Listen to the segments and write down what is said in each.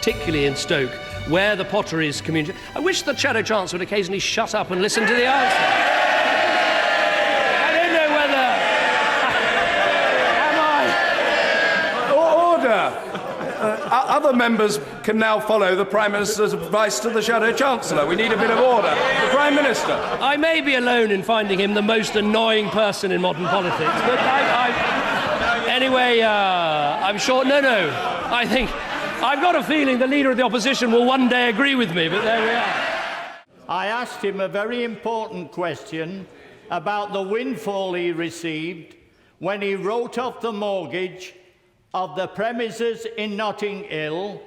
particularly in Stoke, where the Potteries community... I wish the Shadow Chancellor would occasionally shut up and listen to the answer. I don't know whether... Am I... Order! Other members can now follow the Prime Minister's advice to the Shadow Chancellor. We need a bit of order. The Prime Minister. I may be alone in finding him the most annoying person in modern politics, but anyway, I'm sure... No, I think... I've got a feeling the Leader of the Opposition will one day agree with me, but there we are. I asked him a very important question about the windfall he received when he wrote off the mortgage of the premises in Notting Hill,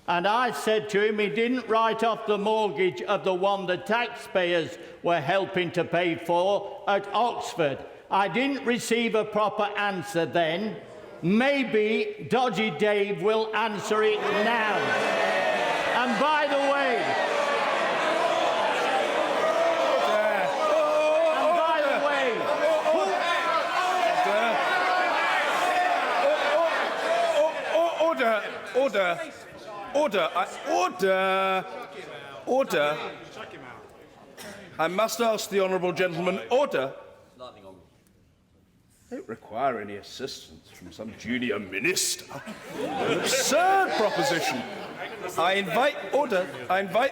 and I said to him he didn't write off the mortgage of the one the taxpayers were helping to pay for at Oxford. I didn't receive a proper answer then. Maybe Dodgy Dave will answer it now. And by the way... Order. I must ask the honourable gentleman, order. Don't require any assistance from some junior minister. An absurd proposition. I invite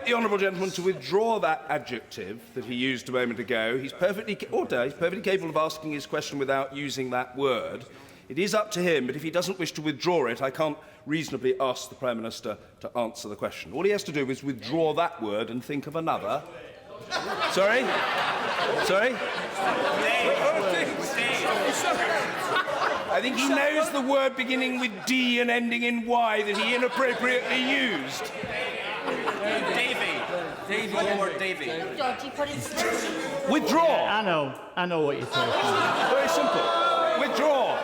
the honourable gentleman to withdraw that adjective that he used a moment ago. He's perfectly capable of asking his question without using that word. It is up to him, but if he doesn't wish to withdraw it, I can't reasonably ask the Prime Minister to answer the question. All he has to do is withdraw that word and think of another. Sorry? I think he knows the word beginning with D and ending in Y that he inappropriately used. Davy. Withdraw. Yeah, I know what you're talking about. Very simple. Withdraw.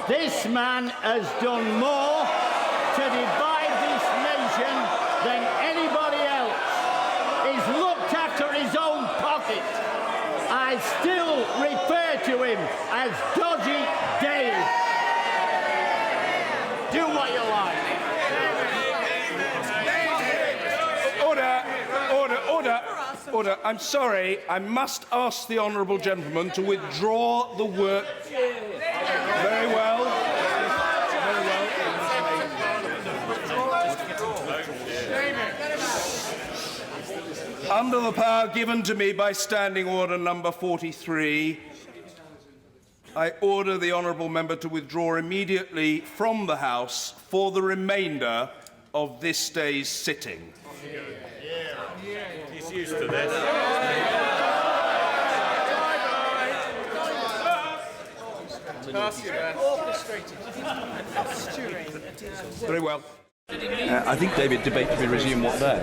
This man has done more to divide this nation than anybody else. He's looked after his own pocket. I still refer to him as Dodgy Dave. Do what you like. Order. I'm sorry. I must ask the honourable gentleman to withdraw the word. Very well. Under the power given to me by Standing Order number 43, I order the honourable member to withdraw immediately from the House for the remainder of this day's sitting. He's used to this. Very well. I think, David, debate to be resumed what day?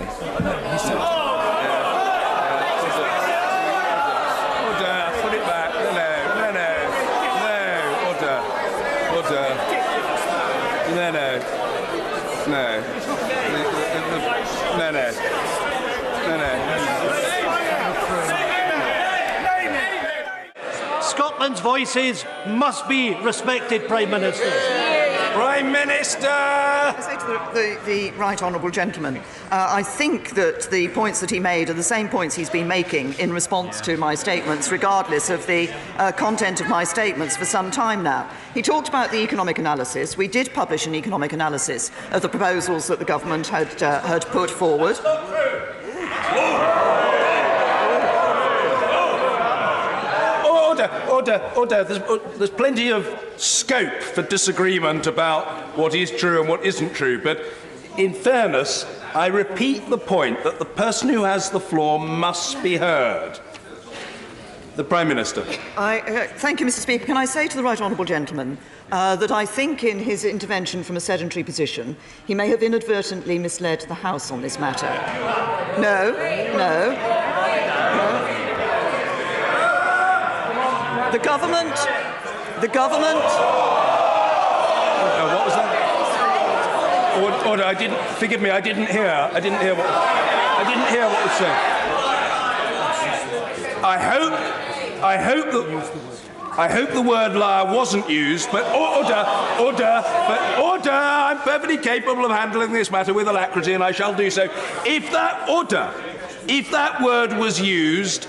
Order, put it back. No, order. Scotland's voices must be respected, Prime Minister. Prime Minister! I say to the right honourable gentleman, I think that the points that he made are the same points he's been making in response to my statements, regardless of the content of my statements for some time now. He talked about the economic analysis. We did publish an economic analysis of the proposals that the government had put forward. Order. There's plenty of scope for disagreement about what is true and what isn't true, but in fairness, I repeat the point that the person who has the floor must be heard. The Prime Minister. Thank you, Mr. Speaker. Can I say to the right honourable gentleman that I think in his intervention from a sedentary position, he may have inadvertently misled the House on this matter. No. The government. What was that? Order. Forgive me. I didn't hear what was said. I hope I hope the word liar wasn't used, but order. I'm perfectly capable of handling this matter with alacrity, and I shall do so. If that word was used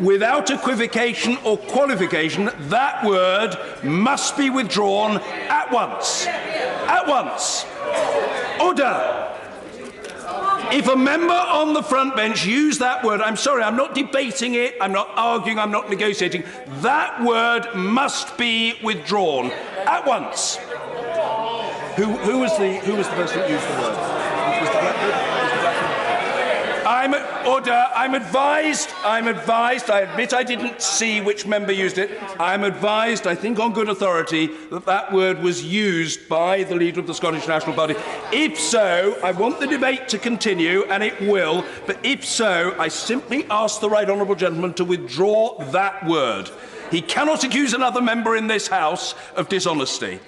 without equivocation or qualification, that word must be withdrawn at once. At once. Order. If a member on the front bench used that word, I'm sorry, I'm not debating it, I'm not arguing, I'm not negotiating. That word must be withdrawn at once. Who was the person that used the word? Mr. Blackwood? I'm advised, I admit I didn't see which member used it. I'm advised, I think on good authority, that word was used by the leader of the Scottish National Party. If so, I want the debate to continue, and it will, but if so, I simply ask the right honourable gentleman to withdraw that word. He cannot accuse another member in this House of dishonesty.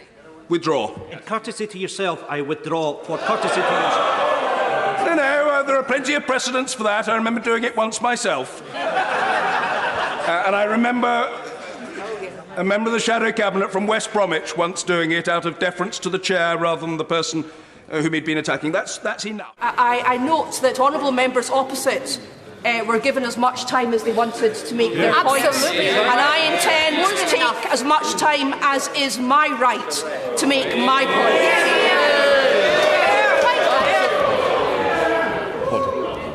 Withdraw. In courtesy to yourself, I withdraw. For courtesy to yourself. No, there are plenty of precedents for that. I remember doing it once myself. And I remember a member of the Shadow Cabinet from West Bromwich once doing it out of deference to the chair rather than the person whom he'd been attacking. That's enough. I note that honourable members opposite were given as much time as they wanted to make their points. And I intend to take as much time as is my right to make my point.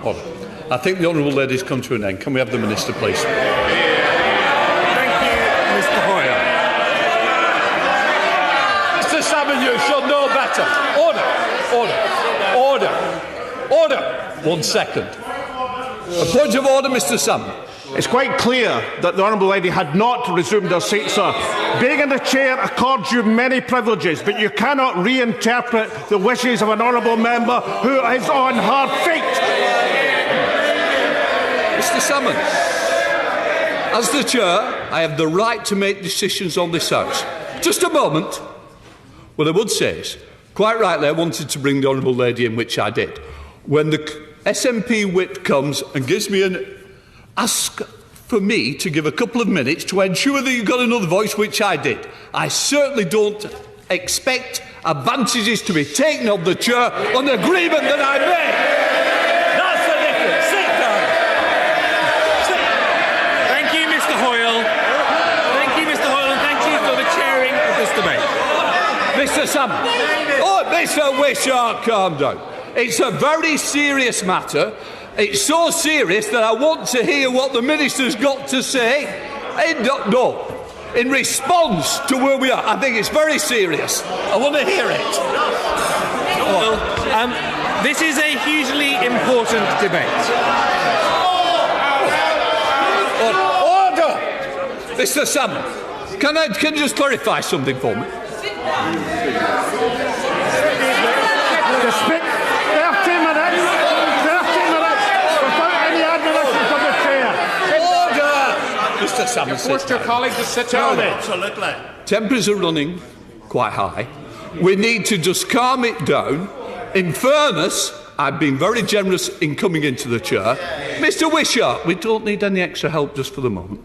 Order. I think the honourable lady's come to an end. Can we have the Minister, please? Thank you, Mr. Hoyer. Mr. Salmon, you should know better. Order. 1 second. A point of order, Mr. Salmon. It's quite clear that the Honourable Lady had not resumed her seat, sir. Being in the chair accords you many privileges, but you cannot reinterpret the wishes of an honourable member who is on her feet. Mr. Salmon, as the chair, I have the right to make decisions on this House. Just a moment. What I would say is, quite rightly, I wanted to bring the Honourable Lady in, which I did. When the SNP whip comes and gives me ask for me to give a couple of minutes to ensure that you've got another voice, which I did. I certainly don't expect advantages to be taken of the chair on the agreement that I made. That's the difference. Sit down. Thank you, Mr. Hoyle. Thank you, Mr. Hoyle, and thank you for the chairing of this debate. Mr. Salmon. Oh, Mr. Wishart, calm down. It's a very serious matter. It's so serious that I want to hear what the Minister's got to say. In response to where we are. I think it's very serious. I want to hear it. Well, this is a hugely important debate. Order! Mr. Salmon, can you just clarify something for me? Just speak 30 minutes. 30 minutes without any admonition from the chair. Order! Mr. Salmon, Forced your colleague to sit down. Absolutely. Temperatures are running quite high. We need to just calm it down. In fairness, I've been very generous in coming into the chair. Mr. Wishart, we don't need any extra help just for the moment.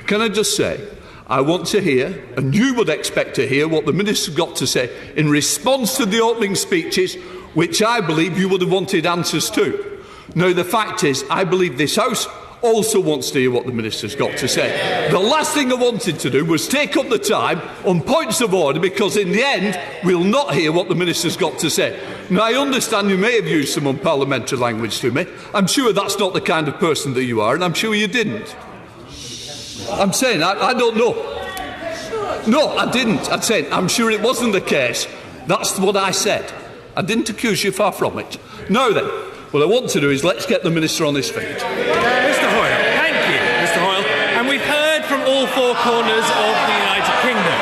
Can I just say, I want to hear, and you would expect to hear, what the Minister's got to say in response to the opening speeches, which I believe you would have wanted answers to. Now, the fact is, I believe this House also wants to hear what the Minister's got to say. The last thing I wanted to do was take up the time on points of order, because in the end, we'll not hear what the Minister's got to say. Now, I understand you may have used some unparliamentary language to me. I'm sure that's not the kind of person that you are, and I'm sure you didn't. I'm saying, I don't know. No, I didn't. I'm saying, I'm sure it wasn't the case. That's what I said. I didn't accuse you, far from it. Now then, what I want to do is let's get the Minister on his feet. Mr. Hoyle, thank you, Mr. Hoyle. And we've heard from all four corners of the United Kingdom.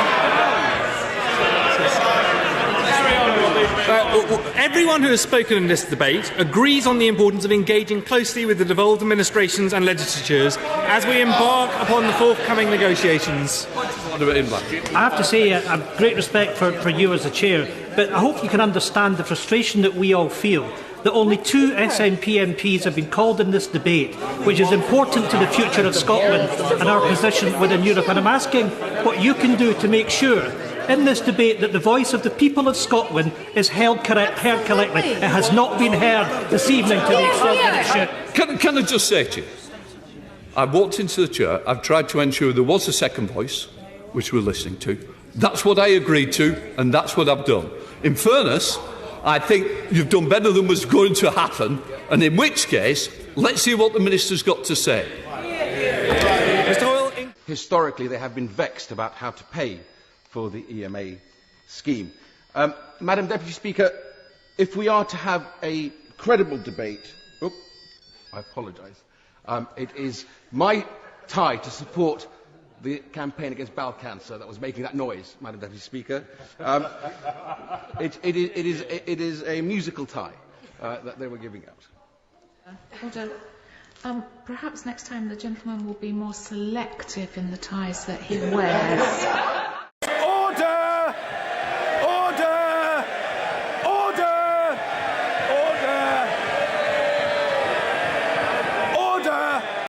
Everyone who has spoken in this debate agrees on the importance of engaging closely with the devolved administrations and legislatures as we embark upon the forthcoming negotiations. I have to say, I have great respect for you as a chair, but I hope you can understand the frustration that we all feel that only 2 SNP MPs have been called in this debate, which is important to the future of Scotland and our position within Europe. And I'm asking what you can do to make sure in this debate that the voice of the people of Scotland is heard correctly. It has not been heard this evening to the extent that it should. Can I just say to you, I walked into the chair, I've tried to ensure there was a second voice, which we're listening to. That's what I agreed to, and that's what I've done. In fairness, I think you've done better than was going to happen, and in which case, let's see what the Minister's got to say. Historically, they have been vexed about how to pay for the EMA scheme. Madam Deputy Speaker, if we are to have a credible debate, I apologise, it is my tie to support the campaign against bowel cancer that was making that noise, Madam Deputy Speaker. It is a musical tie that they were giving out. Perhaps next time the gentleman will be more selective in the ties that he wears.